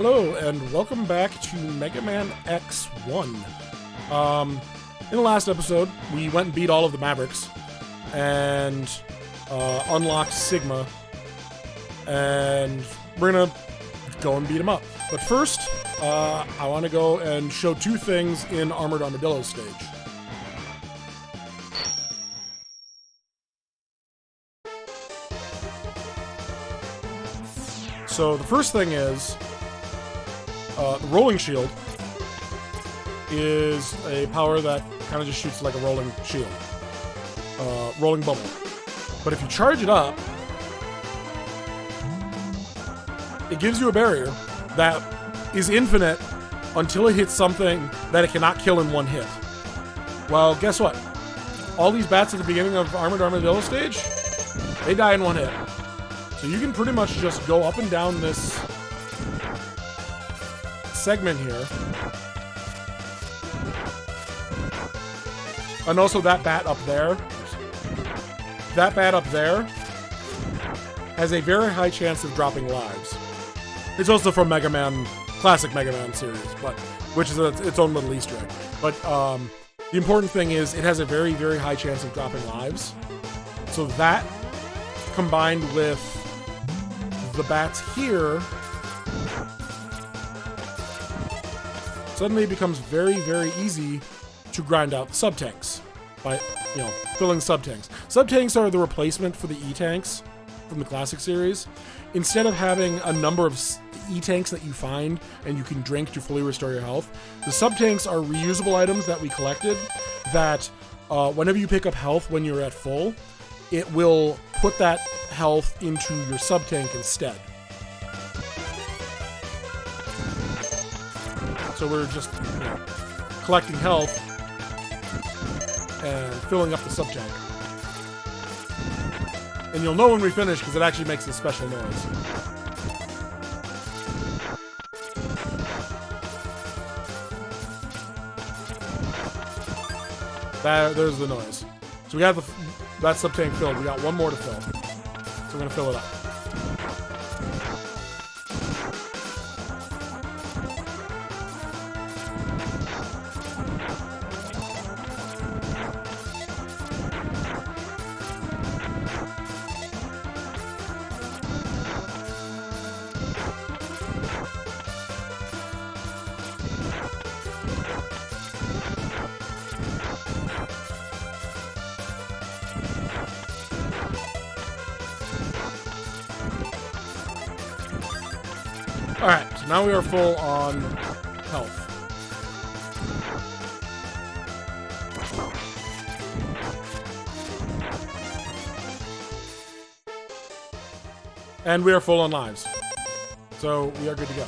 Hello, and welcome back to Mega Man X1. In the last episode, we went and beat all of the Mavericks, and unlocked Sigma, and we're gonna go and beat him up. But first, I want to go and show two things in Armored Armadillo stage. So the first thing is, the rolling shield is a power that kind of just shoots like a rolling shield. Rolling bubble. But if you charge it up, it gives you a barrier that is infinite until it hits something that it cannot kill in one hit. Well, guess what? All these bats at the beginning of Armored Armadillo stage, they die in one hit. So you can pretty much just go up and down this segment here. And also that bat up there. That bat up there has a very high chance of dropping lives. It's also from Mega Man, classic Mega Man series, but which is its own little Easter egg. But the important thing is it has a very, very high chance of dropping lives. So that combined with the bats here, suddenly it becomes very, very easy to grind out the sub-tanks by, filling sub-tanks. Sub-tanks are the replacement for the E-tanks from the classic series. Instead of having a number of E-tanks that you find and you can drink to fully restore your health, the sub-tanks are reusable items that we collected that whenever you pick up health when you're at full, it will put that health into your sub-tank instead. So we're just collecting health and filling up the sub-tank. And you'll know when we finish because it actually makes a special noise. There's the noise. So we have that sub-tank filled. We got one more to fill. So we're going to fill it up. Alright, so now we are full on health. And we are full on lives. So we are good to go.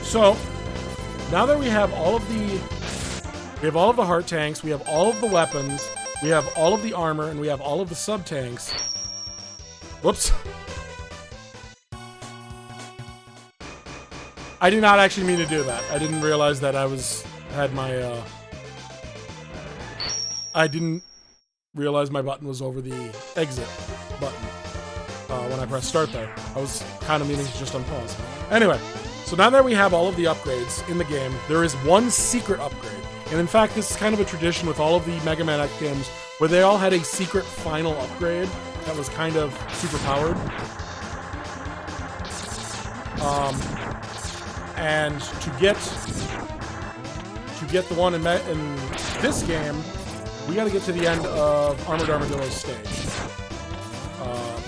So, now that we have all of the heart tanks, we have all of the weapons, we have all of the armor, and we have all of the sub-tanks. Whoops. I did not actually mean to do that. I didn't realize that I didn't realize my button was over the exit button when I pressed start there. I was kind of meaning to just unpause. Anyway. So now that we have all of the upgrades in the game, there is one secret upgrade. And in fact, this is kind of a tradition with all of the Mega Man X games, where they all had a secret final upgrade that was kind of super powered. And to get the one in this game, we got to get to the end of Armored Armadillo's stage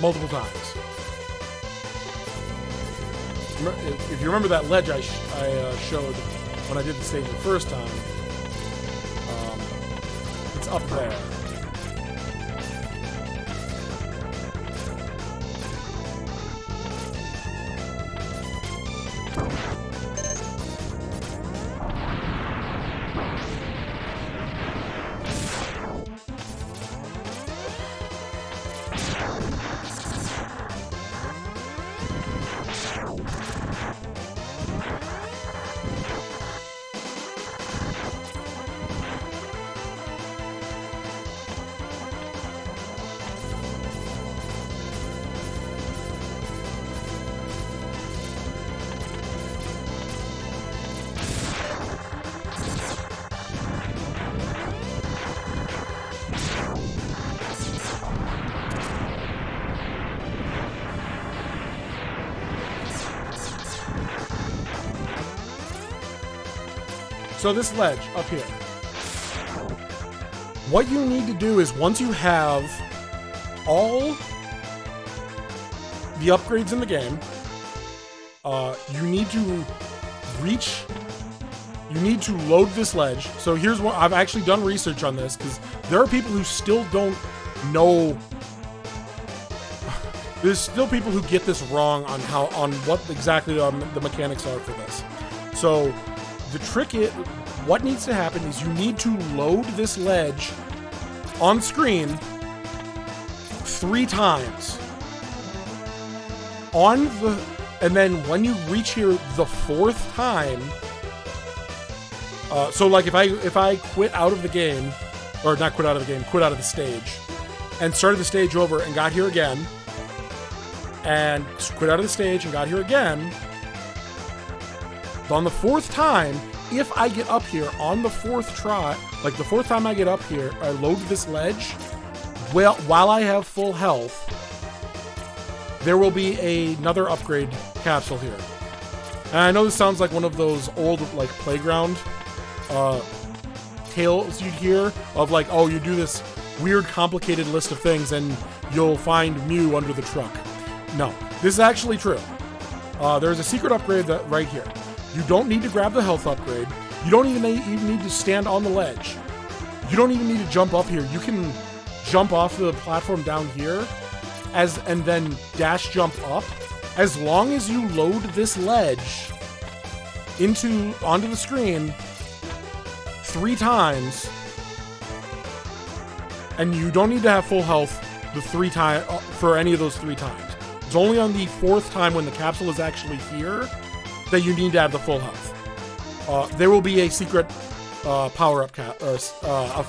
multiple times. If you remember that ledge I showed when I did the stage the first time, it's up there. So this ledge up here. What you need to do is once you have all the upgrades in the game, you need to load this ledge. So here's what I've actually done research on this, because there are people who still don't know. There's still people who get this wrong on what exactly the mechanics are for this. So the trick is, what needs to happen is you need to load this ledge on screen 3 times. And then when you reach here the 4th time, so like if I quit out of the game, or not quit out of the game, quit out of the stage, and started the stage over and got here again, and quit out of the stage and got here again, on the 4th time, if I get up here on the 4th try, like the 4th time I get up here, I load this ledge, well, while I have full health, there will be another upgrade capsule here. And I know this sounds like one of those old, like, playground tales you'd hear of, like, oh, you do this weird, complicated list of things and you'll find Mew under the truck. No, this is actually true. There's a secret upgrade right here. You don't need to grab the health upgrade. You don't even need to stand on the ledge. You don't even need to jump up here. You can jump off the platform down here and then dash jump up. As long as you load this ledge onto the screen 3 times, and you don't need to have full health the 3 times for any of those 3 times. It's only on the 4th time when the capsule is actually here that you need to have the full health. There will be a secret power-up a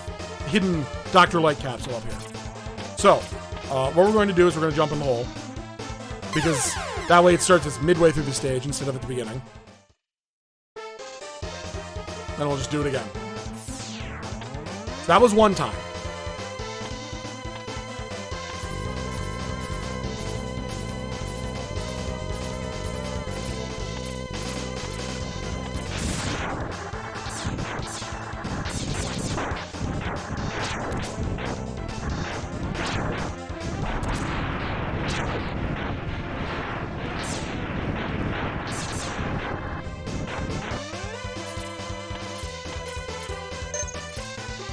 hidden Dr. Light capsule up here. So, what we're going to do is we're going to jump in the hole, because that way it starts as midway through the stage instead of at the beginning. Then we'll just do it again. So that was 1 time.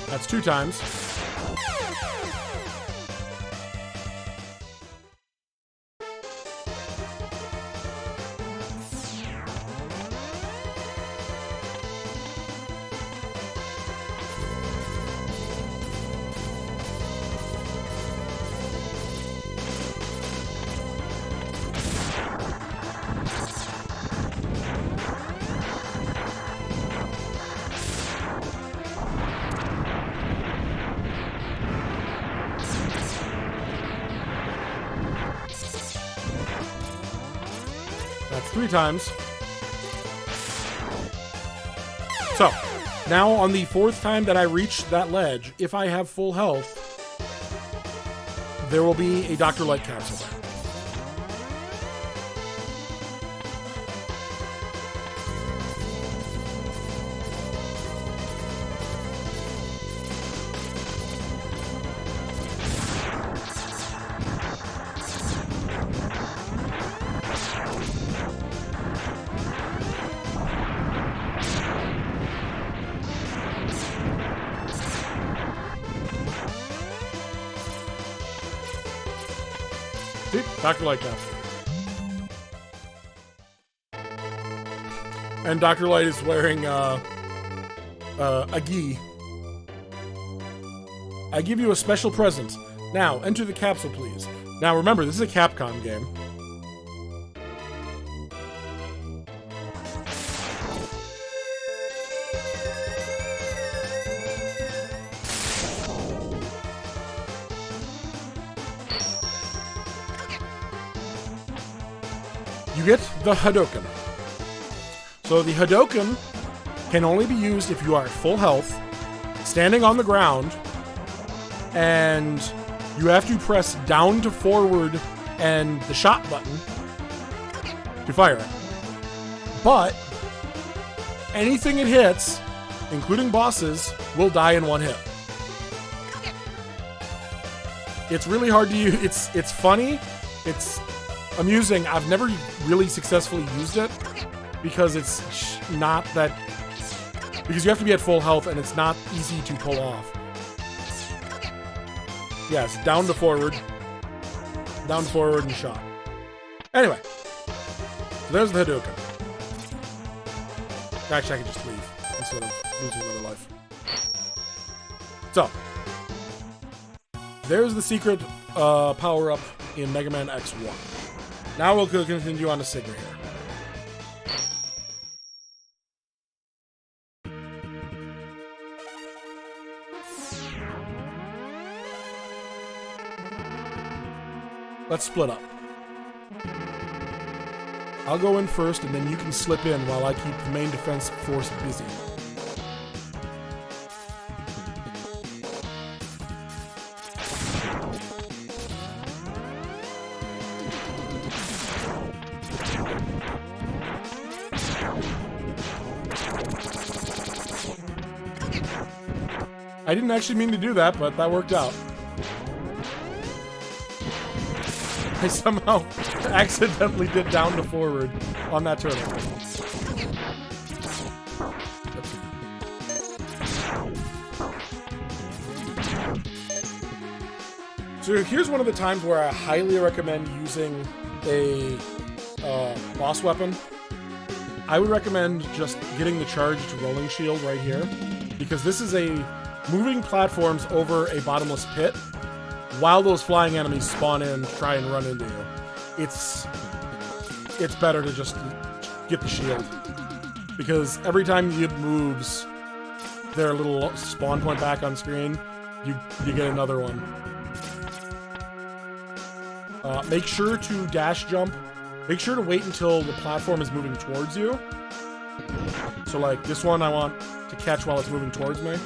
That's 2 times. That's 3 times. So, now on the 4th time that I reach that ledge, if I have full health, there will be a Dr. Light capsule there. Dr. Light capsule. And Dr. Light is wearing a gi. I give you a special present. Now, enter the capsule, please. Now, remember, this is a Capcom game. You get the Hadoken. So the Hadoken can only be used if you are at full health, standing on the ground, and you have to press down to forward and the shot button to fire it. But anything it hits including bosses, will die in one hit. It's really hard to use. It's funny. It's amusing. I've never really successfully used it because it's not that... Because you have to be at full health and it's not easy to pull off. Yes, down to forward. Down to forward and shot. Anyway. So there's the Hadouken. Actually, I can just leave instead of losing another life. So. There's the secret power-up in Mega Man X1. Now we'll continue on to Sigma here. Let's split up. I'll go in first, and then you can slip in while I keep the main defense force busy. I didn't actually mean to do that, but that worked out. I somehow accidentally did down to forward on that turtle. So here's one of the times where I highly recommend using a boss weapon. I would recommend just getting the charged rolling shield right here, because this is a moving platforms over a bottomless pit while those flying enemies spawn in to try and run into you. It's better to just get the shield, because every time you get moves, their little spawn point back on screen, you get another one. Make sure to dash jump. Make sure to wait until the platform is moving towards you. So like this one I want to catch while it's moving towards me.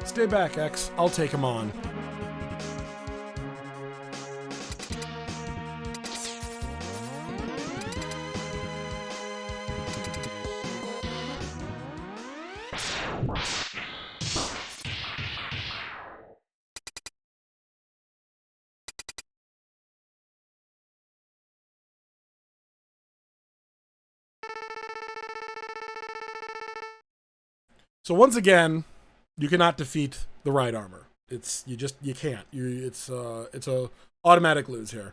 Stay back, X. I'll take him on. So once again, you cannot defeat the right armor. You can't. It's a automatic lose here.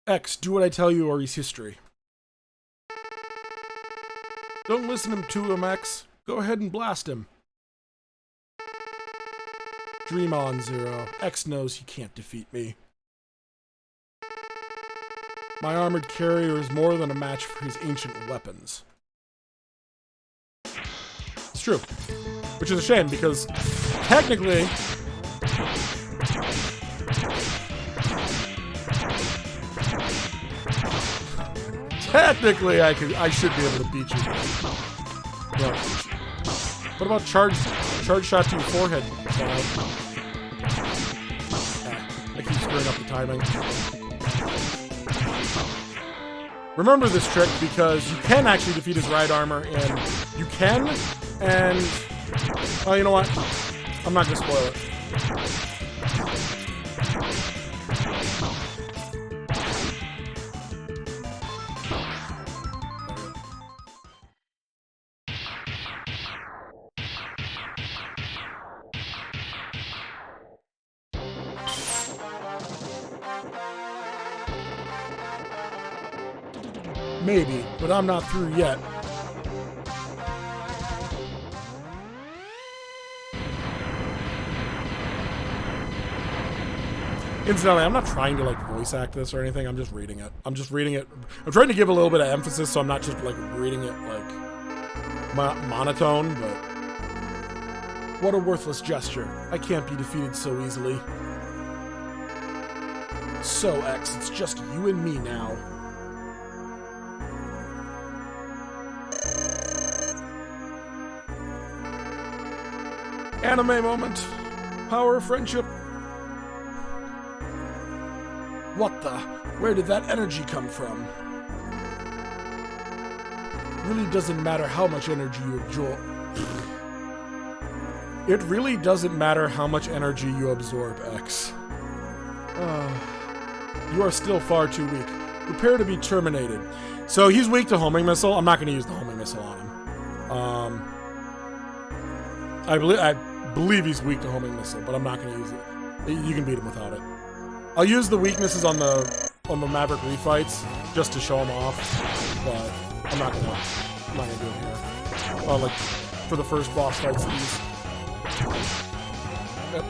X, do what I tell you or he's history. Don't listen to him, X. Go ahead and blast him. Dream on, Zero. X knows he can't defeat me. My armored carrier is more than a match for his ancient weapons. It's true. Which is a shame, because technically... Technically, I should be able to beat you. But what about charge shot to your forehead? I keep screwing up the timing. Remember this trick, because you can actually defeat his right armor, and you can, and... Oh, you know what? I'm not gonna spoil it. Maybe, but I'm not through yet. Incidentally, I'm not trying to like voice act this or anything. I'm just reading it. I'm trying to give a little bit of emphasis, so I'm not just like reading it like monotone. But what a worthless gesture! I can't be defeated so easily. So X, it's just you and me now. Anime moment. Power of friendship. What the? Where did that energy come from? Really doesn't matter how much energy you absorb. It really doesn't matter how much energy you absorb, X. You are still far too weak. Prepare to be terminated. So he's weak to homing missile. I'm not going to use the homing missile on him. I believe he's weak to homing missile, but I'm not going to use it. You can beat him without it. I'll use the weaknesses on the Maverick refights just to show him off, but I'm not gonna do it here. Like for the first boss fights of these. Yep.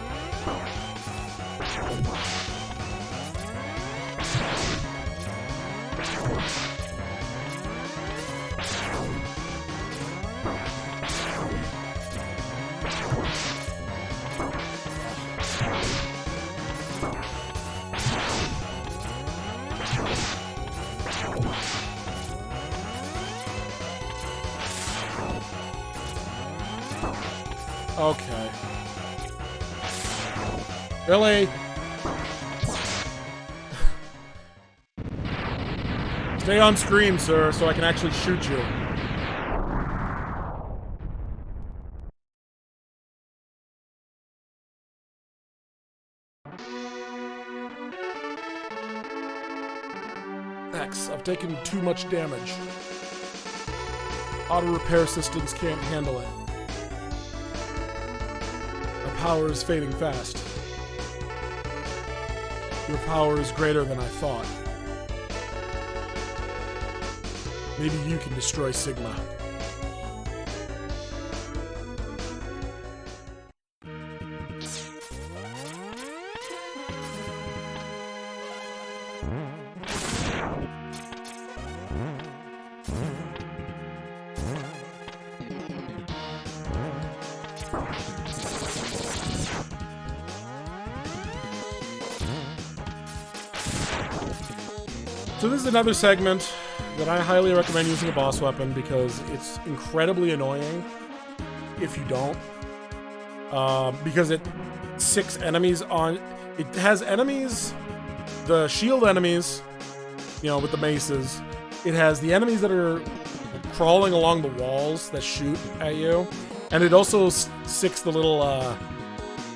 Okay. Really? Stay on screen, sir, so I can actually shoot you. X, I've taken too much damage. Auto repair systems can't handle it. Power is fading fast. Your power is greater than I thought. Maybe you can destroy Sigma. So this is another segment that I highly recommend using a boss weapon because it's incredibly annoying if you don't. Because it 6 enemies on... It has enemies, the shield enemies, you know, with the maces. It has the enemies that are crawling along the walls that shoot at you. And it also 6 the little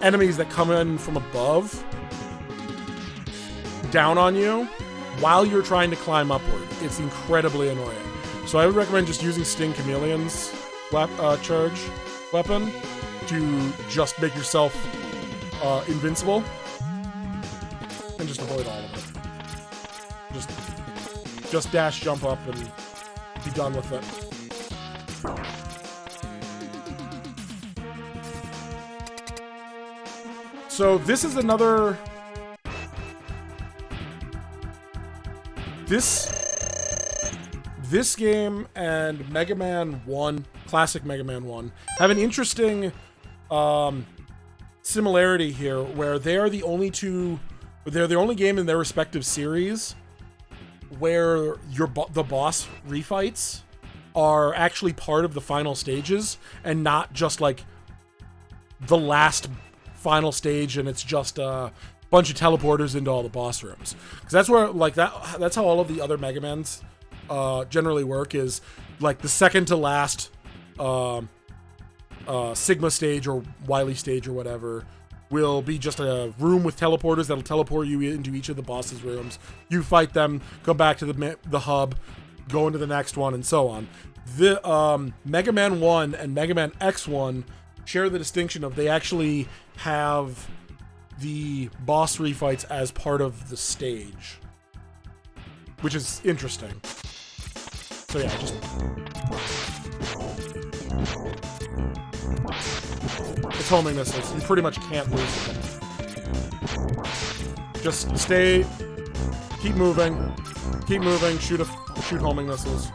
enemies that come in from above down on you while you're trying to climb upward. It's incredibly annoying. So I would recommend just using Sting Chameleon's charge weapon to just make yourself invincible and just avoid all of it. Just dash, jump up, and be done with it. So this is another... This game and Mega Man 1, classic Mega Man 1, have an interesting similarity here where they're the only game in their respective series where the boss refights are actually part of the final stages and not just like the last final stage and it's just a bunch of teleporters into all the boss rooms. Because that's where, like, that's how all of the other Mega Mans generally work, is like the second to last Sigma stage or Wily stage or whatever will be just a room with teleporters that'll teleport you into each of the boss's rooms. You fight them, come back to the hub, go into the next one, and so on. The Mega Man 1 and Mega Man X1 share the distinction of they actually have the boss refights as part of the stage, which is interesting. So yeah, just... It's homing missiles. You pretty much can't lose with them. Just stay, keep moving, shoot homing missiles.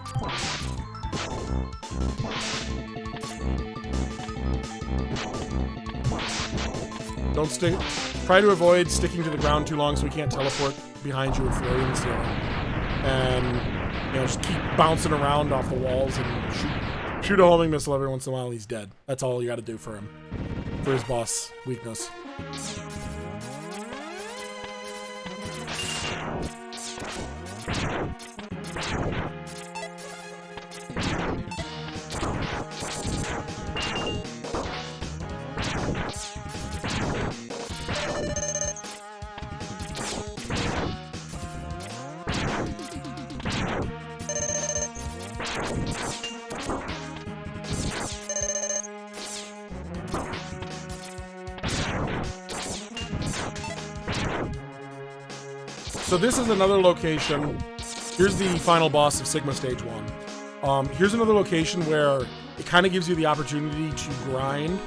Don't stick. Try to avoid sticking to the ground too long so we can't teleport behind you and throw you in the ceiling. And just keep bouncing around off the walls and shoot a homing missile every once in a while. He's dead. That's all you got to do for him, for his boss weakness. So this is another location. Here's the final boss of Sigma Stage 1. Here's another location where it kind of gives you the opportunity to grind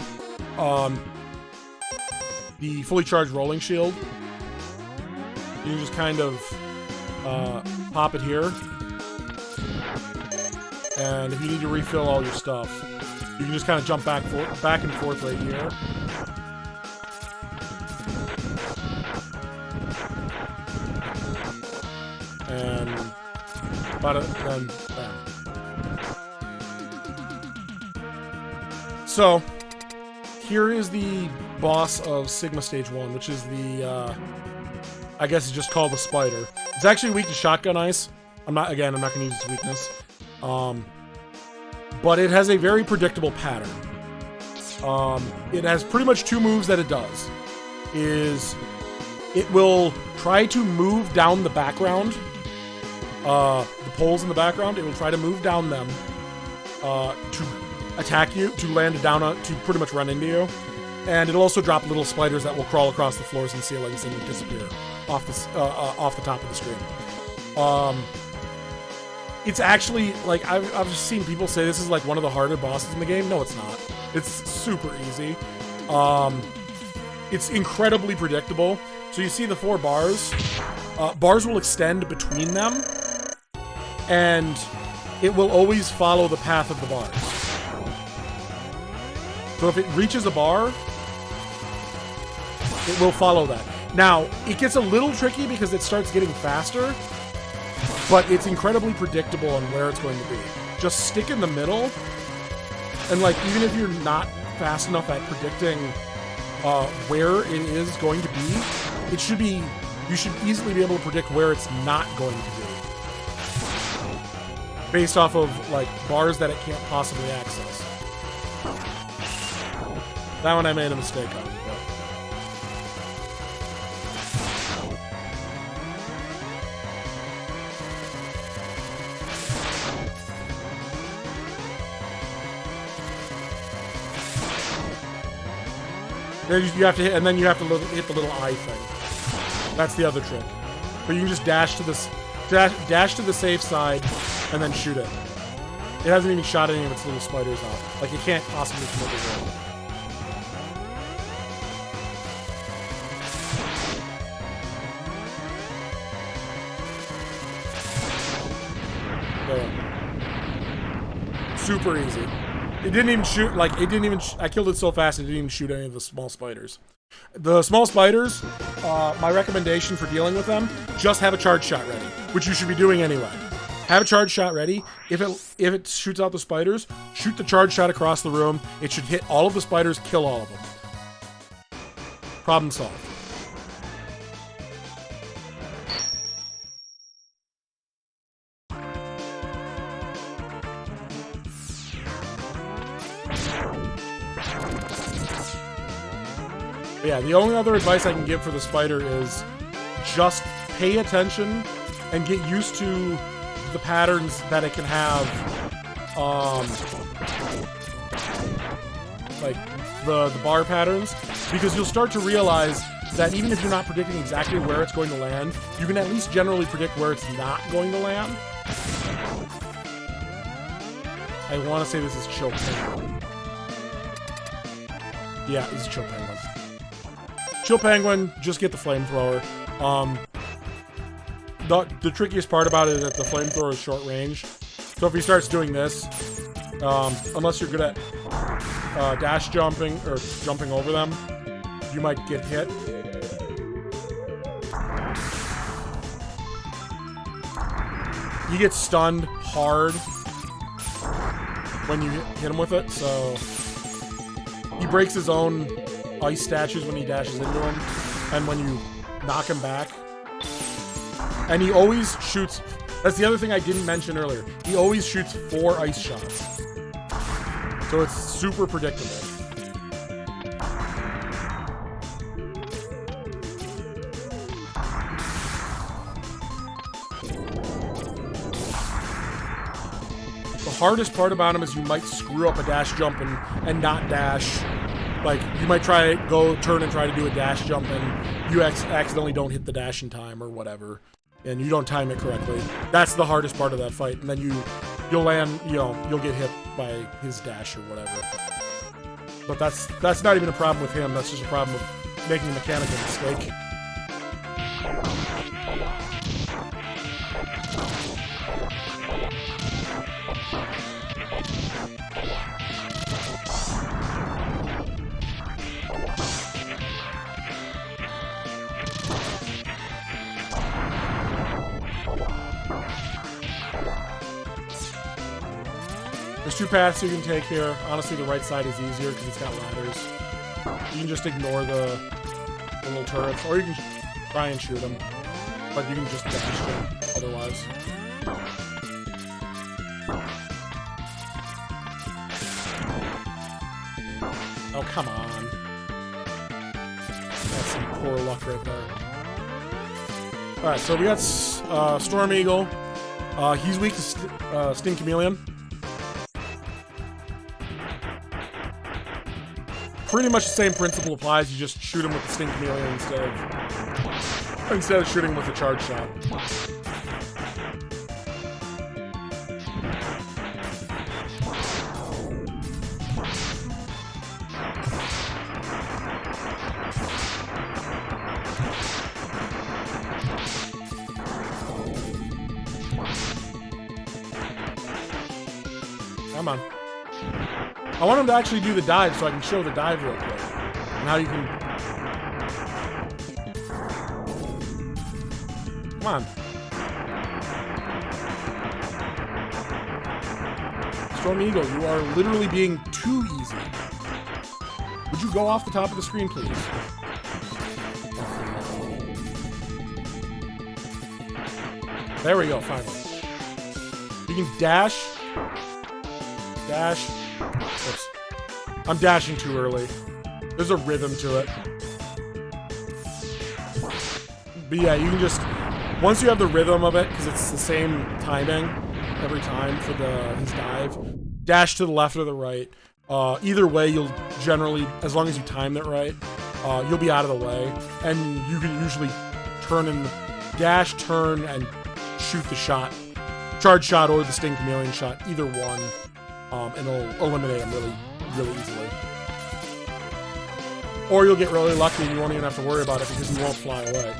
the fully charged rolling shield. You can just kind of pop it here. And if you need to refill all your stuff, you can just kind of jump back and forth right here. And then bam. So here is the boss of Sigma Stage 1, which is the I guess it's just called the spider. It's actually weak to shotgun ice. I'm not gonna use its weakness. But it has a very predictable pattern. It has pretty much two moves that it does. It will try to move down the background. The poles in the background, it will try to move down them to attack you, to land down, to pretty much run into you. And it'll also drop little spiders that will crawl across the floors and ceilings and disappear off the top of the screen. It's actually, like, I've just seen people say this is like one of the harder bosses in the game. No, it's not. It's super easy. It's incredibly predictable. So you see the 4 bars. Bars will extend between them, and it will always follow the path of the bars. So if it reaches a bar, it will follow that. Now, it gets a little tricky because it starts getting faster, but it's incredibly predictable on where it's going to be. Just stick in the middle, and like, even if you're not fast enough at predicting where it is going to be, you should easily be able to predict where it's not going to be, based off of like bars that it can't possibly access. That one I made a mistake on. Then you have to hit, and then you have to hit the little eye thing. That's the other trick. But you can just dash to the safe side, and then shoot it. It hasn't even shot any of its little spiders off. Like, it can't possibly come over there. Super easy. It didn't even shoot, like, I killed it so fast it didn't even shoot any of the small spiders. The small spiders, my recommendation for dealing with them, just have a charge shot ready, which you should be doing anyway. Have a charge shot ready. If it shoots out the spiders, shoot the charge shot across the room. It should hit all of the spiders, kill all of them. Problem solved. Yeah, the only other advice I can give for the spider is just pay attention and get used to the patterns that it can have, like the bar patterns, because you'll start to realize that even if you're not predicting exactly where it's going to land, you can at least generally predict where it's not going to land. I want to say this is Chill Penguin. Yeah, it's Chill Penguin. Chill Penguin, just get the flamethrower. The trickiest part about it is that the flamethrower is short range. So if he starts doing this, unless you're good at dash jumping or jumping over them, you might get hit. He gets stunned hard when you hit him with it, so he breaks his own ice statues when he dashes into them, and when you knock him back. And he always shoots, that's the other thing I didn't mention earlier, he always shoots 4 ice shots. So it's super predictable. The hardest part about him is you might screw up a dash jump and not dash. Like, you might turn and try to do a dash jump and you accidentally don't hit the dash in time or whatever. And you don't time it correctly. That's the hardest part of that fight. And then you'll land, you'll get hit by his dash or whatever. But that's not even a problem with him. That's just a problem with making a mechanical mistake. There's 2 paths you can take here. Honestly, the right side is easier because it's got ladders. You can just ignore the little turrets, or you can try and shoot them, but you can just dash them otherwise. Oh, come on. That's some poor luck right there. Alright, so we got Storm Eagle. He's weak to Sting Chameleon. Pretty much the same principle applies, you just shoot him with the Sting Chameleon instead of shooting with a charge shot. Come on. I want him to actually do the dive so I can show the dive real quick. And how you can... Come on. Storm Eagle, you are literally being too easy. Would you go off the top of the screen, please? There we go, finally. You can dash. Dash. Oops. I'm dashing too early. There's a rhythm to it. But yeah, you can just... Once you have the rhythm of it, because it's the same timing every time for his dive, dash to the left or the right. Either way, you'll generally, as long as you time it right, you'll be out of the way. And you can usually dash, turn, and shoot the shot. Charge shot or the Sting Chameleon shot, either one. And it'll eliminate him really, really easily. Or you'll get really lucky and you won't even have to worry about it because he won't fly away.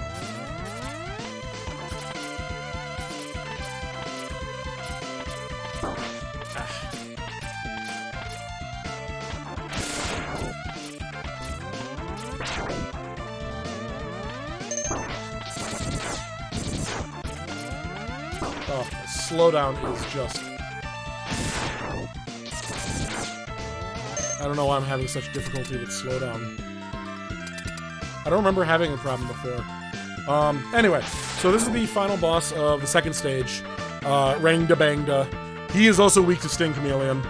Oh, slowdown is just... I don't know why I'm having such difficulty with slowdown. I don't remember having a problem before. Anyway, so this is the final boss of the second stage, Rangda Bangda. He is also weak to Sting Chameleon.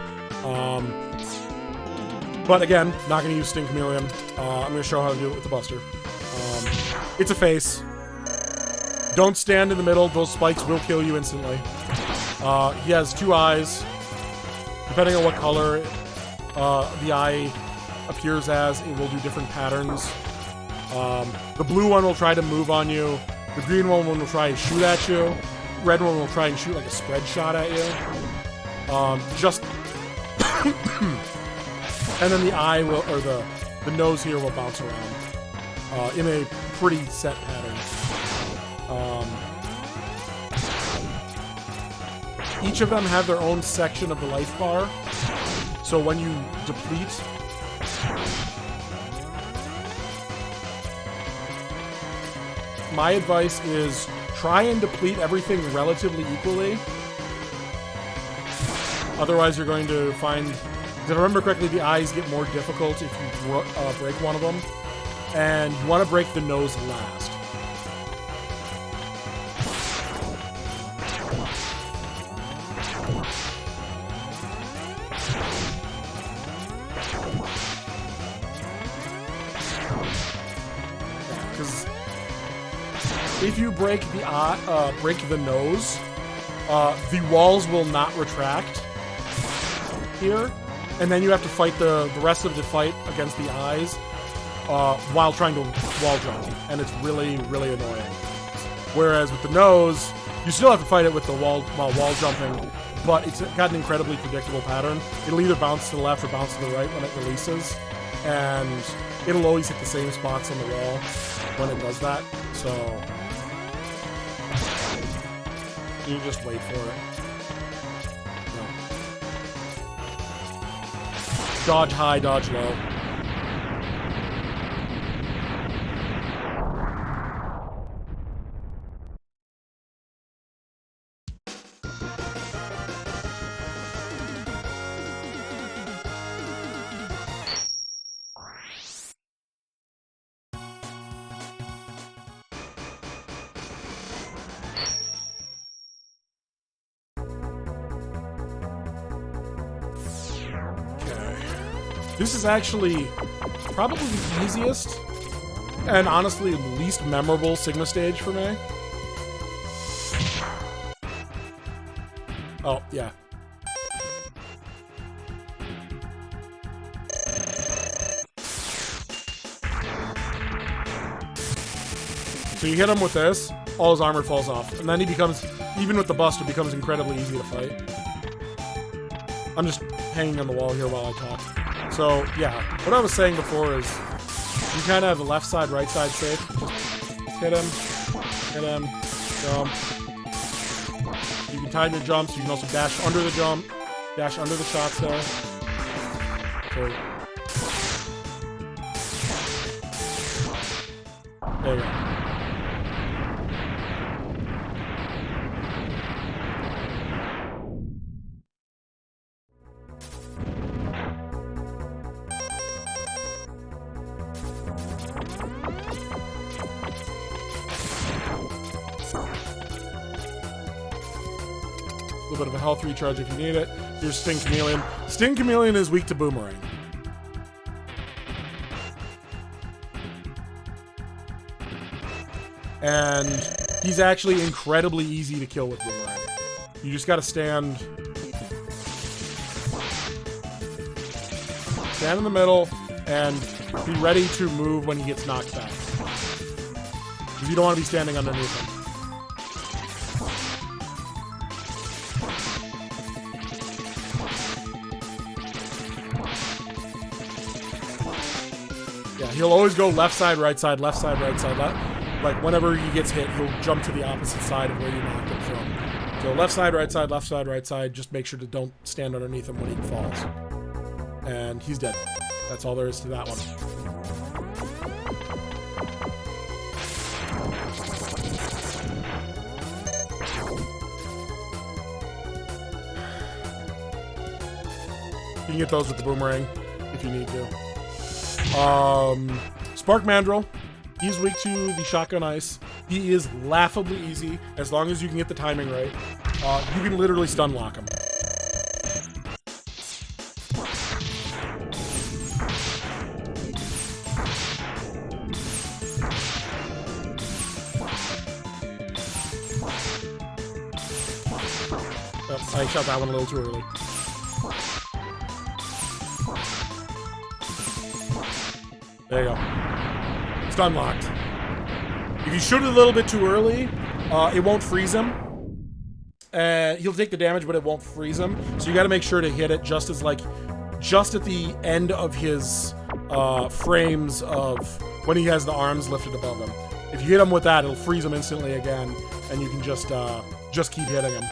But again, not going to use Sting Chameleon. I'm going to show how to do it with the Buster. It's a face. Don't stand in the middle. Those spikes will kill you instantly. He has 2 eyes. Depending on what color the eye appears as, it will do different patterns. The blue one will try to move on you. The green one will try and shoot at you. Red one will try and shoot like a spread shot at you. And then the eye will, or the nose here will bounce around in a pretty set pattern. Each of them have their own section of the life bar. So when you deplete, my advice is try and deplete everything relatively equally. Otherwise, you're going to find, if I remember correctly, the eyes get more difficult if you break one of them. And you want to break the nose last. Because if you break the eye, break the nose, the walls will not retract here, and then you have to fight the rest of the fight against the eyes while trying to wall jump, and it's really, really annoying. Whereas with the nose, you still have to fight it with the wall while wall jumping, but it's got an incredibly predictable pattern. It'll either bounce to the left or bounce to the right when it releases, and it'll always hit the same spots on the wall when it does that, so you just wait for it. Yeah. Dodge high, dodge low. This is actually probably the easiest and honestly least memorable Sigma stage for me. Oh, yeah. So you hit him with this, all his armor falls off, and then he becomes, even with the buster, becomes incredibly easy to fight. I'm just hanging on the wall here while I talk. So, yeah, what I was saying before is you kind of have the left side, right side safe. Just hit him, jump. You can time your jumps. You can also dash under the jump, dash under the shots there. So, there you go. Bit of a health recharge if you need it. Here's Sting Chameleon. Sting Chameleon is weak to Boomerang. And he's actually incredibly easy to kill with Boomerang. You just gotta stand in the middle and be ready to move when he gets knocked back. Because you don't want to be standing underneath him. He'll always go left side, right side, left side, right side. Like, whenever he gets hit, he'll jump to the opposite side of where you knocked him from. So left side, right side, left side, right side. Just make sure to don't stand underneath him when he falls. And he's dead. That's all there is to that one. You can get those with the Boomerang if you need to. Spark Mandrill, he's weak to the Shotgun Ice. He is laughably easy as long as you can get the timing right. You can literally stun lock him. Oh, I shot that one a little too early. There you go. Stun locked. If you shoot it a little bit too early, it won't freeze him. He'll take the damage, but it won't freeze him. So you got to make sure to hit it just at the end of his frames of when he has the arms lifted above him. If you hit him with that, it'll freeze him instantly again, and you can just keep hitting him.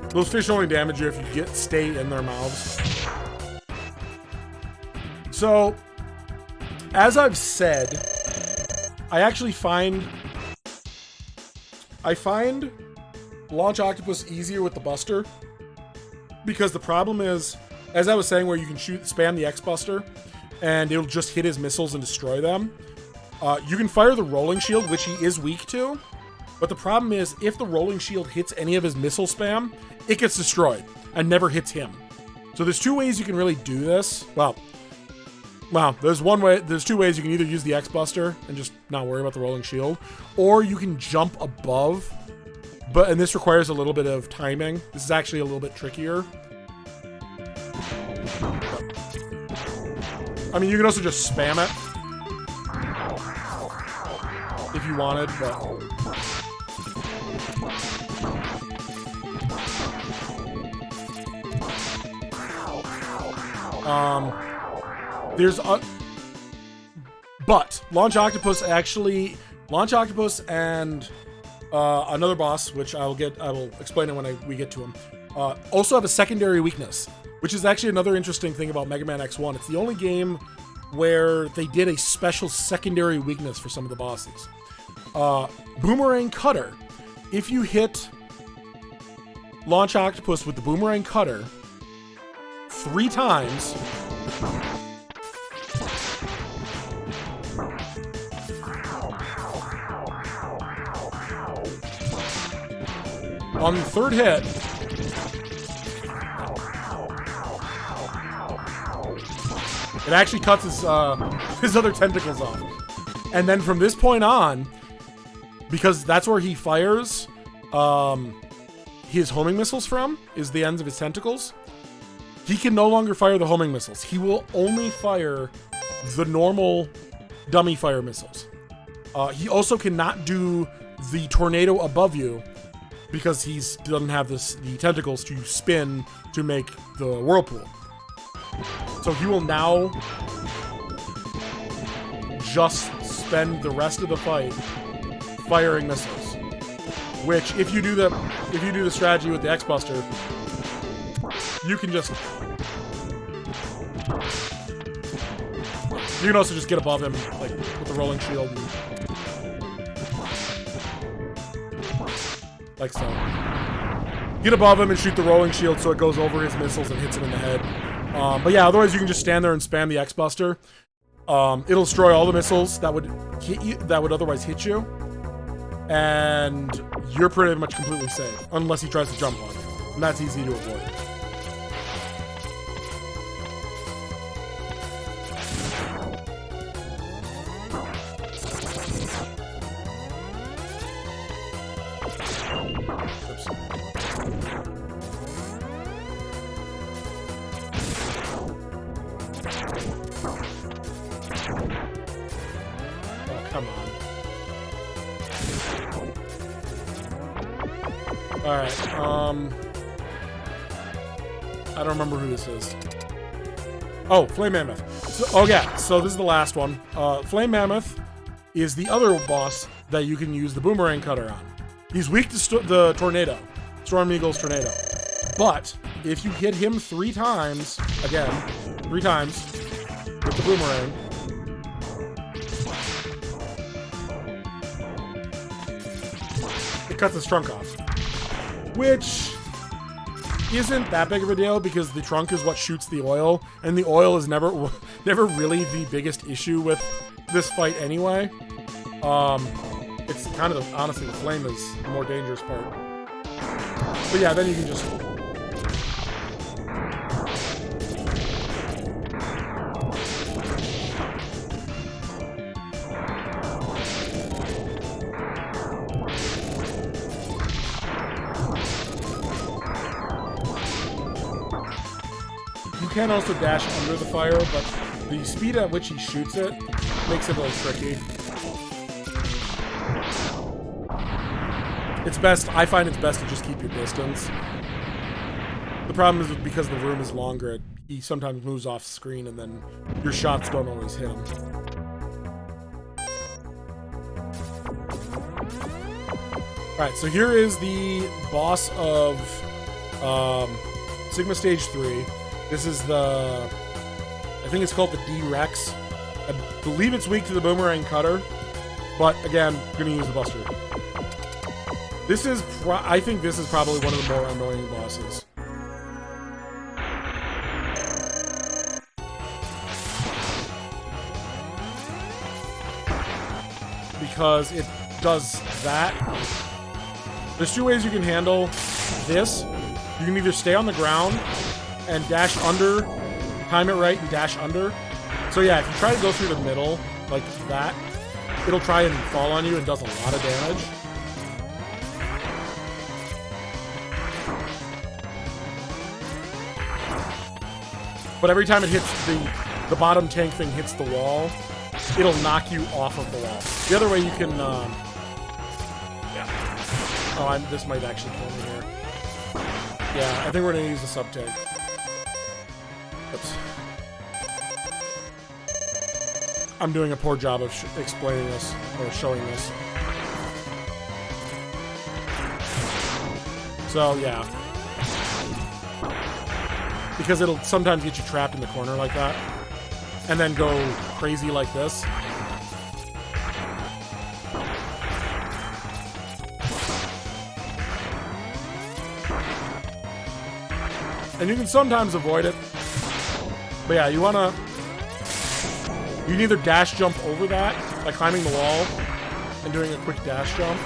Those fish only damage you if you stay in their mouths. So, as I've said, I find Launch Octopus easier with the Buster, because the problem is, as I was saying, where you can spam the X Buster and it'll just hit his missiles and destroy them. You can fire the Rolling Shield, which he is weak to, but the problem is, if the Rolling Shield hits any of his missile spam, it gets destroyed and never hits him. So there's two ways you can really do this. Well, there's two ways. You can either use the X Buster and just not worry about the Rolling Shield, or you can jump above, and this requires a little bit of timing. This is actually a little bit trickier. I mean, you can also just spam it if you wanted, but... But Launch Octopus and another boss, which I will explain it when we get to him, also have a secondary weakness, which is actually another interesting thing about Mega Man X1. It's the only game where they did a special secondary weakness for some of the bosses. Boomerang Cutter. If you hit Launch Octopus with the Boomerang Cutter 3 times, on the 3rd hit, it actually cuts his other tentacles off. And then from this point on, because that's where he fires his homing missiles from, is the ends of his tentacles, he can no longer fire the homing missiles. He will only fire the normal dummy fire missiles. He also cannot do the tornado above you, because he doesn't have the tentacles to spin to make the whirlpool. So he will now just spend the rest of the fight firing missiles. Which, if you do the strategy with the X Buster, you can also just get above him, like with the Rolling Shield. Like so. Get above him and shoot the Rolling Shield so it goes over his missiles and hits him in the head. But yeah, otherwise you can just stand there and spam the X Buster. It'll destroy all the missiles that would hit you, that would otherwise hit you, and you're pretty much completely safe unless he tries to jump on you, and that's easy to avoid. Alright, I don't remember who this is. Oh, Flame Mammoth. So this is the last one. Flame Mammoth is the other boss that you can use the Boomerang Cutter on. He's weak to the Tornado, Storm Eagle's Tornado. But if you hit him 3 times, again, 3 times, with the Boomerang, it cuts his trunk off. Which isn't that big of a deal, because the trunk is what shoots the oil, and the oil is never really the biggest issue with this fight anyway. It's kind of, honestly, the flame is the more dangerous part. But yeah, then you can just... You can also dash under the fire, but the speed at which he shoots it makes it a little tricky. It's best, I find it's best to just keep your distance. The problem is because the room is longer, he sometimes moves off screen and then your shots don't always hit him. Alright, so here is the boss of Sigma Stage 3. This is the, I think it's called the D-Rex. I believe it's weak to the Boomerang Cutter, but again, I'm gonna use the Buster. This is, I think this is probably one of the more annoying bosses. Because it does that. There's two ways you can handle this. You can either stay on the ground and dash under, time it right and dash under. So yeah, if you try to go through the middle, like that, it'll try and fall on you and does a lot of damage. But every time it hits the bottom tank thing hits the wall, it'll knock you off of the wall. The other way you can, yeah. Oh, this might actually kill me here. Yeah, I think we're gonna use the sub tank. Oops. I'm doing a poor job of explaining this, or showing this. So, yeah. Because it'll sometimes get you trapped in the corner like that. And then go crazy like this. And you can sometimes avoid it. But yeah, you wanna... You can either dash jump over that, by climbing the wall, and doing a quick dash jump.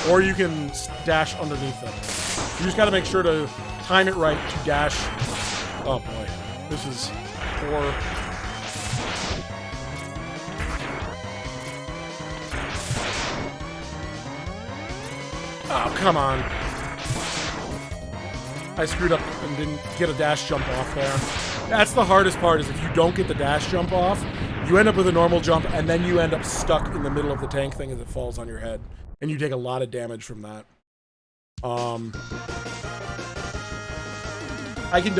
Or you can dash underneath them. You just gotta make sure to time it right to dash. Oh boy, this is poor. Oh, come on. I screwed up and didn't get a dash jump off there. That's the hardest part, is if you don't get the dash jump off, you end up with a normal jump, and then you end up stuck in the middle of the tank thing as it falls on your head. And you take a lot of damage from that. I can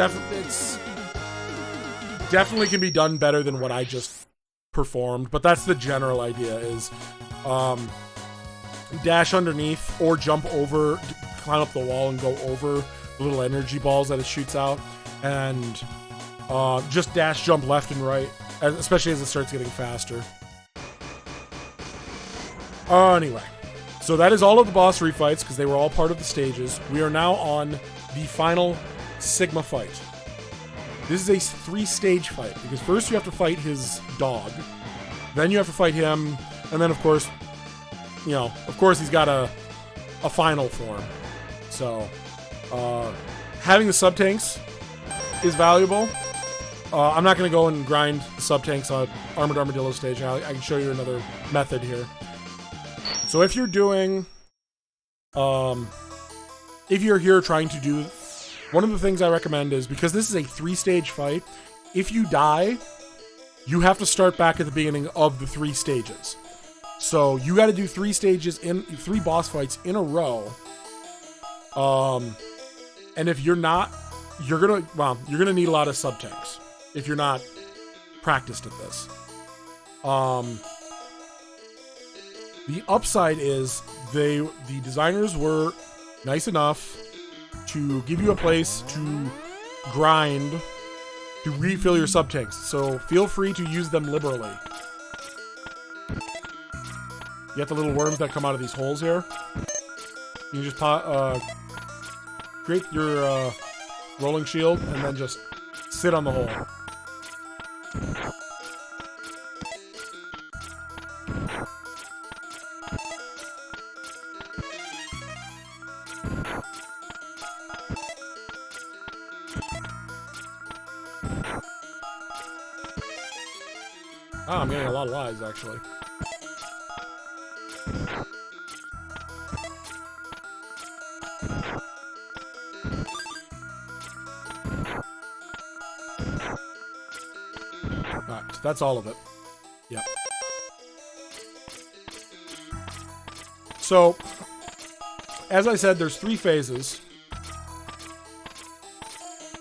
definitely can be done better than what I just performed, but that's the general idea, is dash underneath or jump over, climb up the wall and go over the little energy balls that it shoots out, and just dash jump left and right, especially as it starts getting faster. Anyway. So that is all of the boss refights, because they were all part of the stages. We are now on the final Sigma fight. This is a 3-stage fight, because first you have to fight his dog, then you have to fight him, and then of course, you know, of course he's got a final form. So, having the sub-tanks is valuable. I'm not going to go and grind the sub-tanks on Armored Armadillo stage. I can show you another method here. So if you're doing, if you're here trying to do, one of the things I recommend is, because this is a 3-stage fight, if you die, you have to start back at the beginning of the 3 stages. So you got to do 3 stages in 3 boss fights in a row. And if you're not, you're gonna need a lot of sub tanks if you're not practiced at this. The upside is the designers were nice enough to give you a place to grind to refill your sub tanks, so feel free to use them liberally. You get the little worms that come out of these holes here. You just create your rolling shield and then just sit on the hole. Ah, I'm getting a lot of lives, actually. Alright, that's all of it. Yep. So, as I said, there's 3 phases.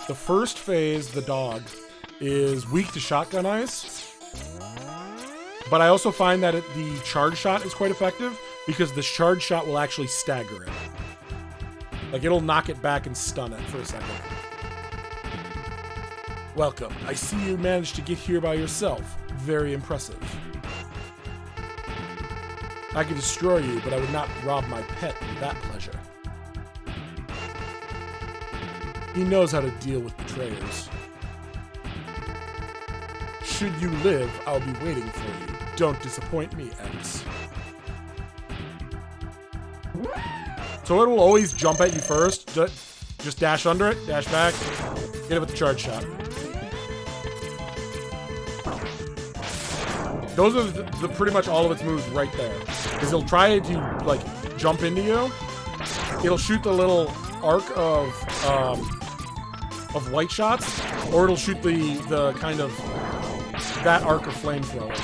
The first phase, the dog, is weak to shotgun ice. But I also find that the charge shot is quite effective because the charge shot will actually stagger it. Like, it'll knock it back and stun it for a second. Welcome. I see you managed to get here by yourself. Very impressive. I could destroy you, but I would not rob my pet of that pleasure. He knows how to deal with betrayers. Should you live, I'll be waiting for you. Don't disappoint me, X. So it will always jump at you first. Just dash under it, dash back, hit it with the charge shot. Those are the pretty much all of its moves right there. Because it'll try to, like, jump into you. It'll shoot the little arc of white shots, or it'll shoot the kind of that arc of flamethrower.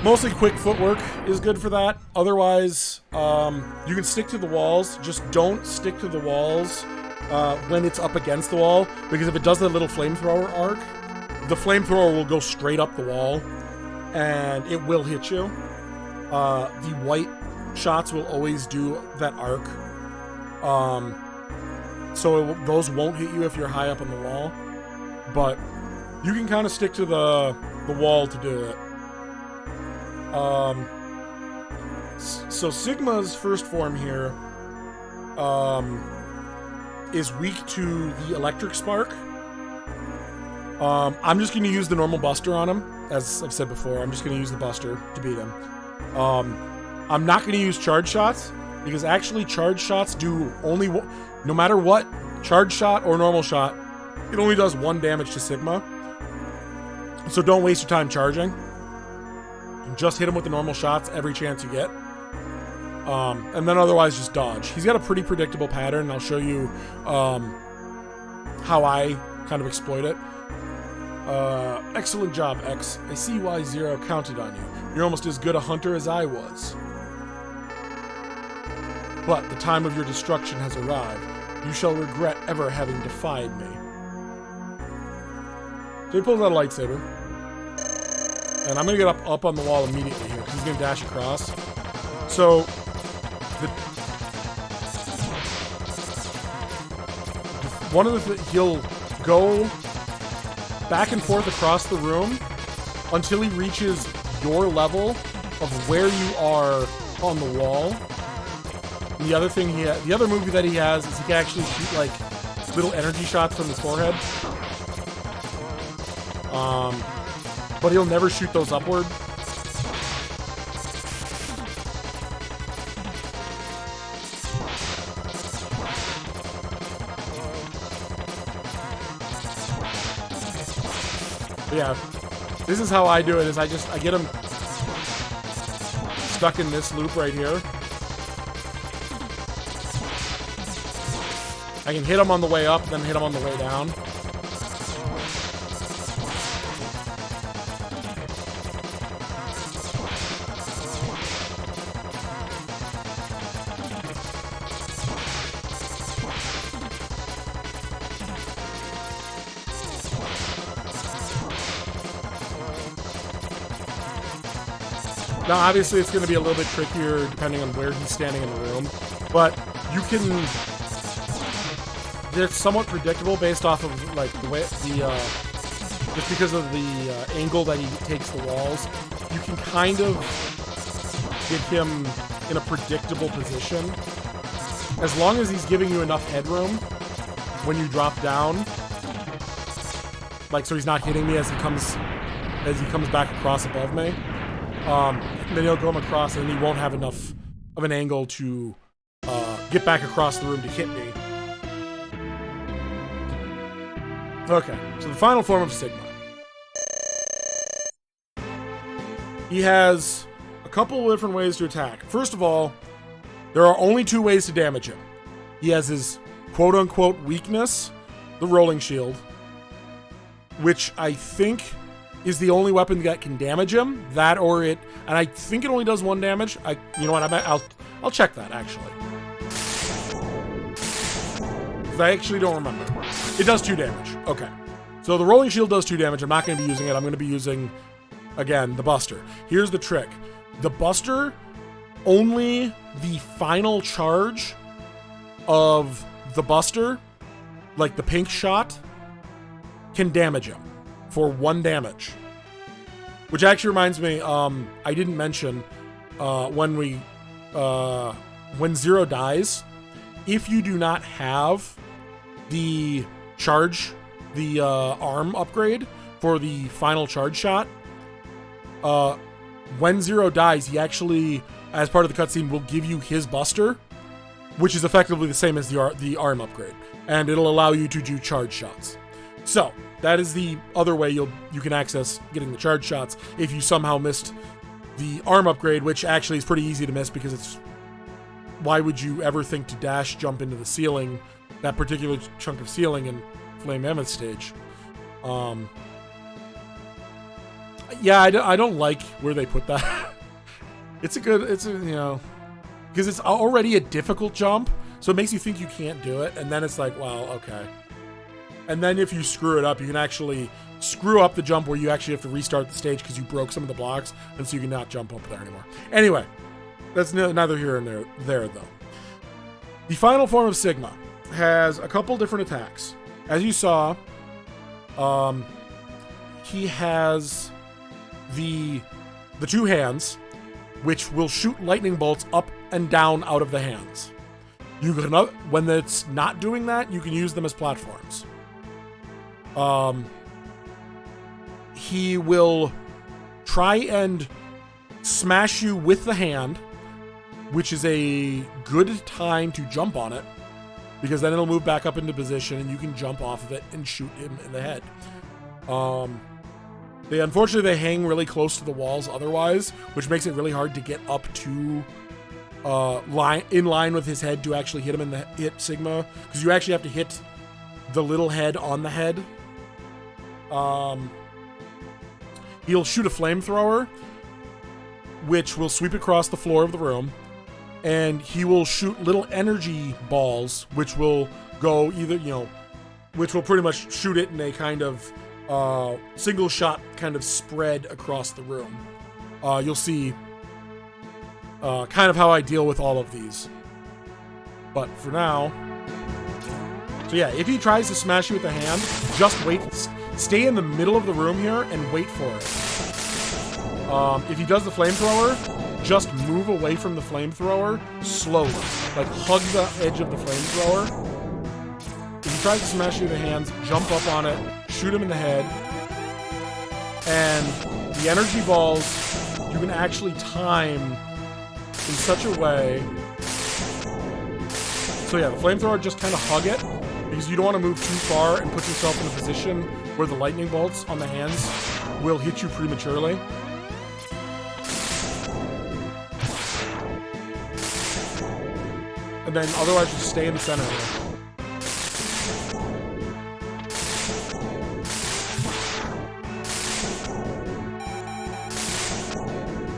Mostly quick footwork is good for that. Otherwise, you can stick to the walls. Just don't stick to the walls when it's up against the wall, because if it does the little flamethrower arc, the flamethrower will go straight up the wall, and it will hit you. The white shots will always do that arc, so those won't hit you if you're high up on the wall, but you can kind of stick to the wall to do it. So Sigma's first form here is weak to the electric spark. I'm just going to use the normal buster on him. As I've said before, I'm just going to use the buster to beat him. I'm not going to use charge shots, because actually charge shots do only, no matter what, charge shot or normal shot, it only does 1 damage to Sigma. So don't waste your time charging. Just hit him with the normal shots every chance you get. And then otherwise just dodge. He's got a pretty predictable pattern, and I'll show you how I kind of exploit it. Excellent job, X. I see why Zero counted on you. You're almost as good a hunter as I was. But the time of your destruction has arrived. You shall regret ever having defied me. So he pulls out a lightsaber. And I'm going to get up on the wall immediately here, because he's going to dash across. So, he'll go back and forth across the room until he reaches your level of where you are on the wall. And the other thing the other movie that he has is he can actually shoot like little energy shots from his forehead. But he'll never shoot those upward. But yeah, this is how I do it, is I get him stuck in this loop right here. I can hit him on the way up, then hit him on the way down. Now, obviously, it's going to be a little bit trickier depending on where he's standing in the room, but you can. It's somewhat predictable based off of like the way just because of the angle that he takes the walls. You can kind of get him in a predictable position as long as he's giving you enough headroom when you drop down. Like, so he's not hitting me as he comes back across above me. Then he'll come across and he won't have enough of an angle to get back across the room to hit me. Okay, so the final form of Sigma. He has a couple of different ways to attack. First of all, there are only 2 ways to damage him. He has his quote-unquote weakness, the rolling shield, which I think is the only weapon that can damage him. That or it, and I think it only does 1 damage. You know what? I'll check that actually. I actually don't remember. It does 2 damage. Okay. So the rolling shield does 2 damage. I'm not going to be using it. I'm going to be using, again, the Buster. Here's the trick. The Buster, only the final charge of the Buster, like the pink shot, can damage him for 1 damage. Which actually reminds me, I didn't mention when Zero dies, if you do not have the charge, the arm upgrade for the final charge shot, when Zero dies, he actually, as part of the cutscene, will give you his Buster, which is effectively the same as the arm upgrade, and it'll allow you to do charge shots. So that is the other way you can access getting the charge shots if you somehow missed the arm upgrade, which actually is pretty easy to miss because it's, why would you ever think to dash jump into the ceiling, that particular chunk of ceiling in Flame Mammoth stage? Yeah, I don't like where they put that. It's because it's already a difficult jump, so it makes you think you can't do it, and then it's like, well, okay. And then if you screw it up, you can actually screw up the jump where you actually have to restart the stage because you broke some of the blocks, and so you cannot jump up there anymore. Anyway, that's neither here nor there, though. The final form of Sigma has a couple different attacks. As you saw, he has the 2 hands, which will shoot lightning bolts up and down out of the hands. You can, when it's not doing that, you can use them as platforms. He will try and smash you with the hand, which is a good time to jump on it, because then it'll move back up into position and you can jump off of it and shoot him in the head. Unfortunately, they hang really close to the walls otherwise, which makes it really hard to get up to in line with his head to actually hit him hit Sigma, because you actually have to hit the little head on the head. He'll shoot a flamethrower, which will sweep across the floor of the room, and he will shoot little energy balls, which will go which will pretty much shoot it in a kind of single shot kind of spread across the room. You'll see kind of how I deal with all of these. But for now, so yeah, if he tries to smash you with the hand, just wait. Stay in the middle of the room here and wait for it. If he does the flamethrower, just move away from the flamethrower slowly. Like, hug the edge of the flamethrower. If he tries to smash you with the hands, jump up on it, shoot him in the head. And the energy balls, you can actually time in such a way. So yeah, the flamethrower, just kind of hug it, because you don't want to move too far and put yourself in a position where the lightning bolts on the hands will hit you prematurely. And then otherwise just stay in the center here.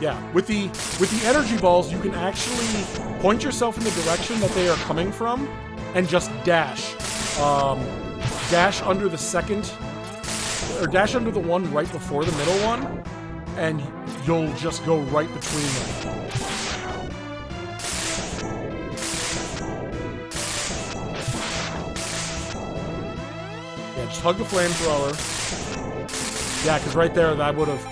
Yeah, with the energy balls, you can actually point yourself in the direction that they are coming from and just dash. Dash under the second, or dash under the one right before the middle one, and you'll just go right between them. Yeah, just hug the flamethrower. Yeah, because right there, that would have...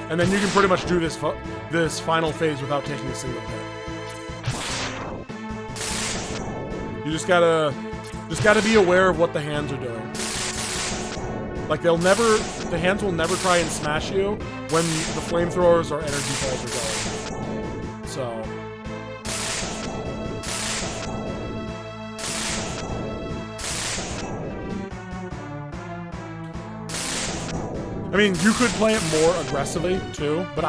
And then you can pretty much do this final phase without taking a single hit. You just gotta be aware of what the hands are doing. Like, the hands will never try and smash you when the flamethrowers or energy balls are going. So, I mean, you could play it more aggressively too, but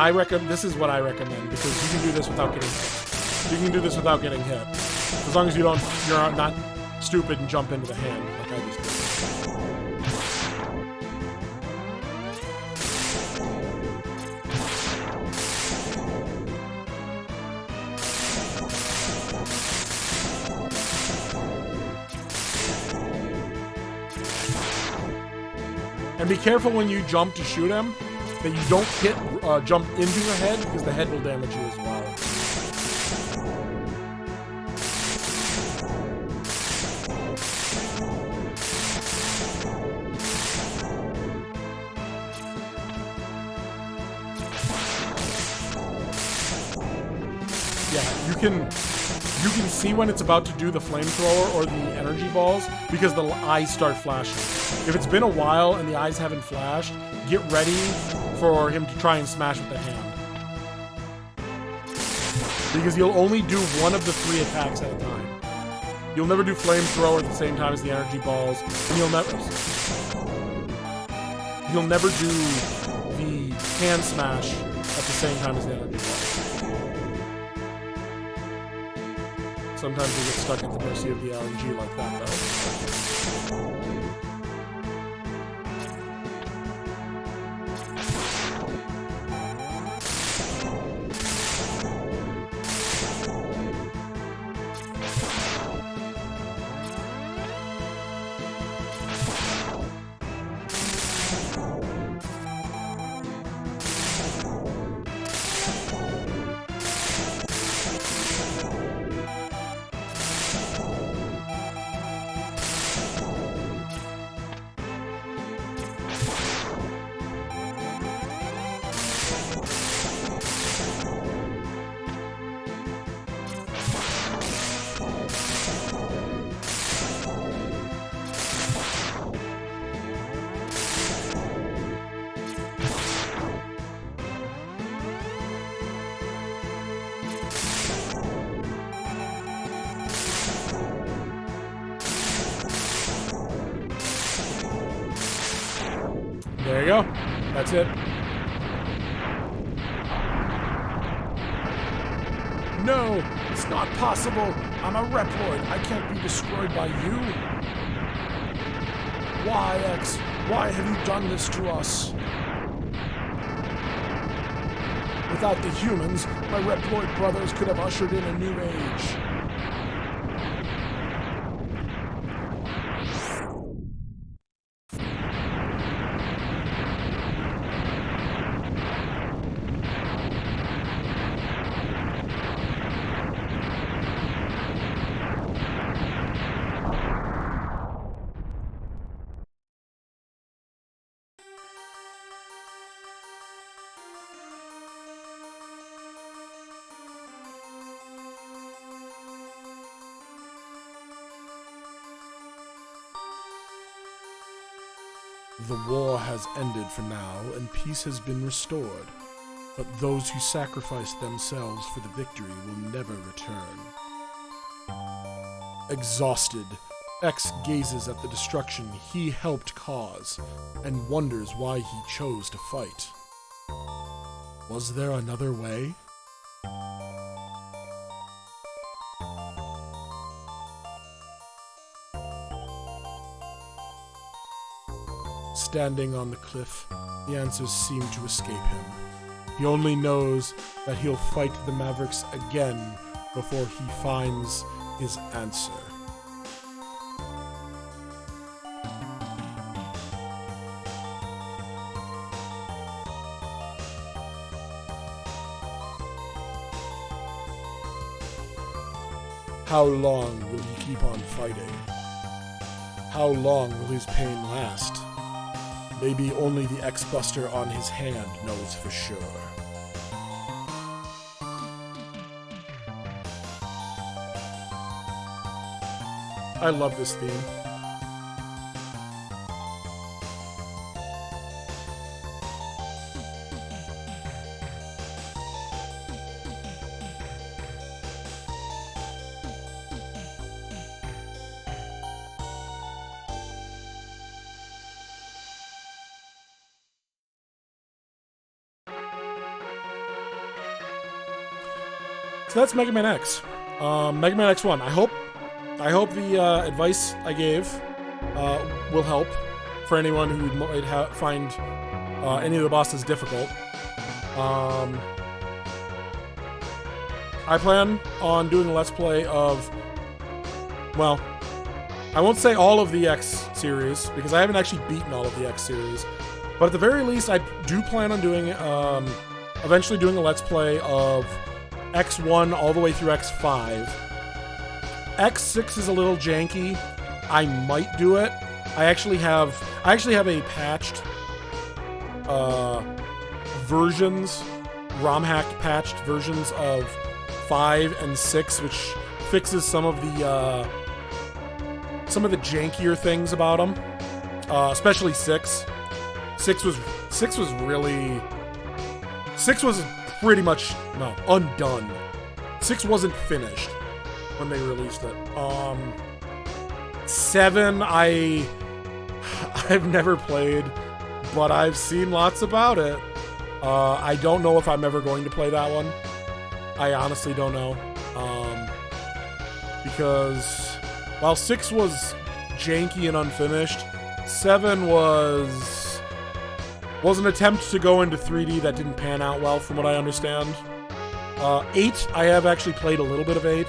this is what I recommend because you can do this without getting hit. You can do this without getting hit, as long as you're not stupid and jump into the hand like I just did. And be careful when you jump to shoot him that you don't jump into the head because the head will damage you as well. Yeah, you can see when it's about to do the flamethrower or the energy balls because the eyes start flashing. If it's been a while and the eyes haven't flashed, get ready for him to try and smash with the hand. Because he'll only do one of the 3 attacks at a time. You'll never do flamethrower at the same time as the energy balls, and you'll never do the hand smash at the same time as the energy balls. Sometimes you get stuck at the mercy of the RNG like that, though. There you go. That's it. No, it's not possible. I'm a Reploid. I can't be destroyed by you. Why, X? Why have you done this to us? Without the humans, my Reploid brothers could have ushered in a new age. The war has ended for now, and peace has been restored. But those who sacrificed themselves for the victory will never return. Exhausted, X gazes at the destruction he helped cause, and wonders why he chose to fight. Was there another way? Standing on the cliff, the answers seem to escape him. He only knows that he'll fight the Mavericks again before he finds his answer. How long will he keep on fighting? How long will his pain last? Maybe only the X-Buster on his hand knows for sure. I love this theme. that's Mega Man X. Mega Man X1. I hope the advice I gave will help for anyone who might find any of the bosses difficult. I plan on doing a Let's Play of, well, I won't say all of the X series, because I haven't actually beaten all of the X series. But at the very least, I do plan on doing, eventually doing a Let's Play of X1 all the way through X5. X6 is a little janky. I might do it. I actually have a patched versions, ROM hacked patched versions of 5 and 6, which fixes some of the jankier things about them, especially 6. 6 was pretty much undone. 6 wasn't finished when they released it. 7 I've never played, but I've seen lots about it. I don't know if I'm ever going to play that one. I honestly don't know. Because while 6 was janky and unfinished, 7 was an attempt to go into 3D that didn't pan out well from what I understand. 8, I have actually played a little bit of 8.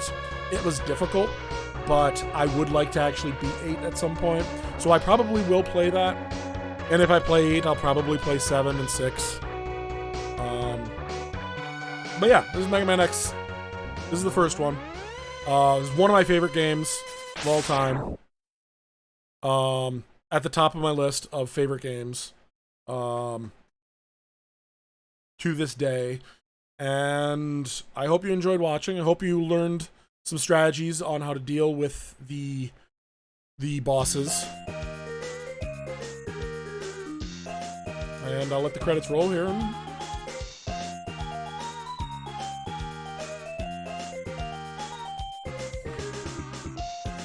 It was difficult, but I would like to actually beat 8 at some point. So I probably will play that. And if I play 8, I'll probably play 7 and 6. But yeah, this is Mega Man X. This is the first one. This is one of my favorite games of all time. At the top of my list of favorite games. To this day. And I hope you enjoyed watching. I hope you learned some strategies on how to deal with the bosses. And I'll let the credits roll here.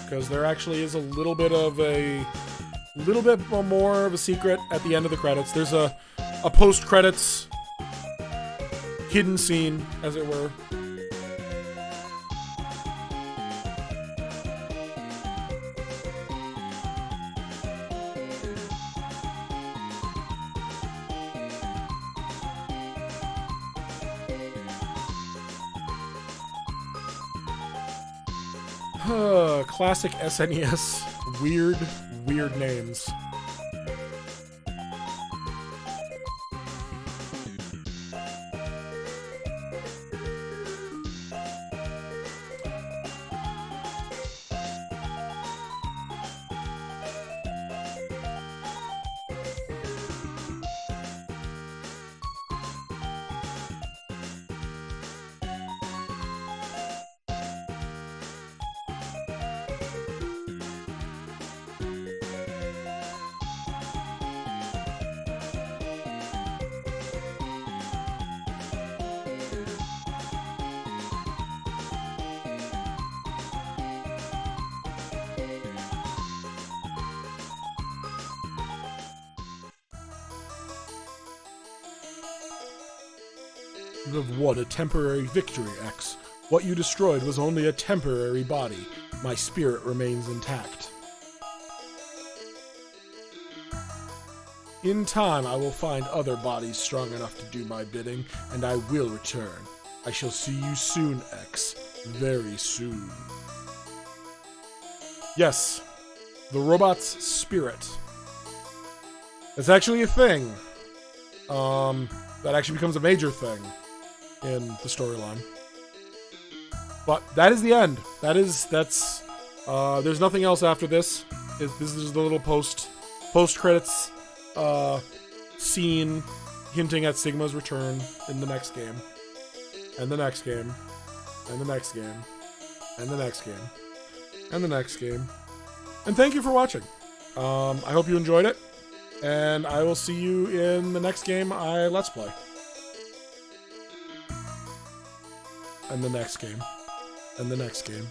Because there actually is a little bit more of a secret at the end of the credits. There's a post-credits hidden scene, as it were. Classic SNES. Weird names. You have won a temporary victory, X. What you destroyed was only a temporary body. My spirit remains intact. In time, I will find other bodies strong enough to do my bidding, and I will return. I shall see you soon, X. Very soon. Yes, the robot's spirit. It's actually a thing. That actually becomes a major thing in the storyline. But that is the end. There's nothing else after this. This is the little post-credits scene hinting at Sigma's return in the next game. And the next game. And the next game. And the next game. And the next game. And thank you for watching. I hope you enjoyed it. And I will see you in the next game I Let's Play. And the next game. And the next game.